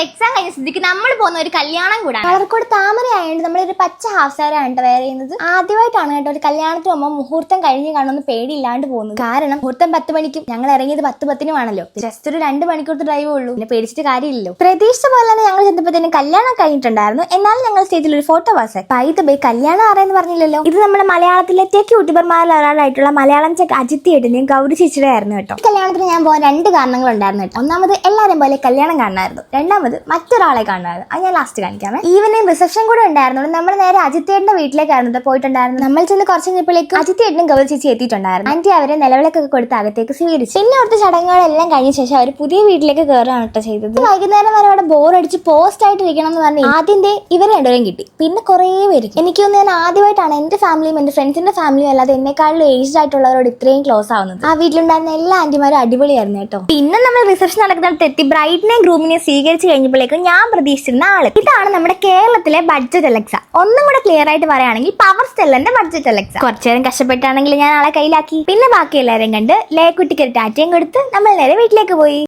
Exam കഴിഞ്ഞ സ്ഥിതിക്ക് നമ്മൾ പോകുന്ന ഒരു കല്യാണം കൂടാണ്. കളർക്കോട് താമര ആയതുകൊണ്ട് നമ്മളൊരു പച്ച ഹാഫ് സാരിയാണ് കേട്ടോ വെയർ ചെയ്യുന്നത്. ആദ്യമായിട്ടാണ് കേട്ടോ ഒരു കല്യാണത്തിന് പോകുമ്പോൾ മുഹൂർത്തം കഴിഞ്ഞ് കാണുമെന്ന് പേടിയില്ലാണ്ട് പോകുന്നത്. കാരണം മുഹൂർത്തം 10 മണിക്കും, ഞങ്ങൾ ഇറങ്ങിയത് 10:10 ജസ്റ്റ് ഒരു 2 മണിക്കൂർ ഡ്രൈവേ ഉള്ളൂ. പിന്നെ പേടിച്ചിട്ട് കാര്യമില്ലല്ലോ. പ്രതീക്ഷിച്ച പോലെ തന്നെ ഞങ്ങൾ ചെന്നപ്പോഴത്തേനും കല്യാണം കഴിഞ്ഞിട്ടുണ്ടായിരുന്നു. എന്നാലും ഞങ്ങൾ സ്റ്റേജിൽ ഒരു ഫോട്ടോ പാസ്. കല്യാണം ആരെന്ന് പറഞ്ഞില്ലല്ലോ. ഇത് നമ്മുടെ മലയാളത്തിലെ ടെക് യൂട്യൂബർമാരിൽ ഒരാളായിട്ടുള്ള മലയാളം ചെക്ക് അജിത് ഏട്ടനെയും ഗൗരി ചേച്ചിയുടെ ആയിരുന്നു കേട്ടോ. കല്യാണത്തിന് ഞാൻ പോകാൻ 2 കാരണങ്ങളുണ്ടായിരുന്നു കേട്ടോ. ഒന്നാമത് എല്ലാവരും പോലെ കല്യാണം കാണാമായിരുന്നു, രണ്ടാമത് മറ്റൊരാളെ കാണാമായിരുന്നു. അത് ഞാൻ ലാസ്റ്റ് കാണിക്കാമേ. ഈവനിങ് റിസപ്ഷൻ കൂടെ ഉണ്ടായിരുന്നു. നമ്മൾ നേരെ അജിത്തേട്ടന്റെ വീട്ടിലേക്കായിരുന്നു പോയിട്ടുണ്ടായിരുന്നു. നമ്മൾ ചെന്ന് കുറച്ച് കഴിഞ്ഞപ്പോഴേക്കും അജിത്തേട്ടനും ഗൗരി ചേച്ചി എത്തിയിട്ടുണ്ടായിരുന്നു. ആന്റി അവരെ നിലവിളക്കൊക്കെ കൊടുത്ത് അകത്തേക്ക് സ്വീകരിച്ചു. പിന്നെ അവിടുത്തെ ചടങ്ങുകളെല്ലാം കഴിഞ്ഞ ശേഷം അവർ പുതിയ വീട്ടിലേക്ക് കയറുകയാണ് കേട്ടോ ചെയ്തത്. വൈകുന്നേരം വരെ അവിടെ ബോർ അടിച്ച് പോസ്റ്റ് ആയിട്ട് ഇരിക്കണം എന്ന് പറഞ്ഞ് ആദ്യത്തെ ഇവരെ രണ്ടുപേരും കിട്ടി. പിന്നെ കുറേ പേര്. എനിക്കൊന്ന് ഞാൻ ആദ്യമായിട്ടാണ് എന്റെ ഫാമിലിയും എന്റെ ഫ്രണ്ട്സിന്റെ ഫാമിലിയും അല്ലാതെ എന്നെക്കാളും ഏജ്ഡ് ആയിട്ടുള്ളവരോട് ഇത്രയും ക്ലോസ് ആവുന്നത്. ആ വീട്ടിലുണ്ടായിരുന്ന എല്ലാ ആന്റിമാരും അടിപൊളിയായിരുന്നു കേട്ടോ. പിന്നെ നമ്മൾ റിസപ്ഷൻ നടക്കുന്നിടത്ത് എത്തി ബ്രൈഡിനെയും ഗ്രൂമിനെയും സ്വീകരിച്ച് കഴിഞ്ഞപ്പോഴേക്കും ഞാൻ പ്രതീക്ഷിച്ചിരുന്ന ആള് ഇതാണ് നമ്മുടെ കേരളത്തിലെ ബഡ്ജറ്റ് അലക്സ. ഒന്നും കൂടെ ക്ലിയർ ആയിട്ട് പറയുകയാണെങ്കിൽ പവർ സ്റ്റെല്ലന്റെ ബഡ്ജറ്റ് അലക്സ. കുറച്ചേരം കഷ്ടപ്പെട്ടാണെങ്കിൽ ഞാൻ ആളെ കയ്യിലാക്കി. പിന്നെ ബാക്കി എല്ലാവരെയും കണ്ട് ലേക്കുട്ടിക്ക് ഒരു ടാറ്റയും കൊടുത്ത് നമ്മൾ നേരെ വീട്ടിലേക്ക് പോയി.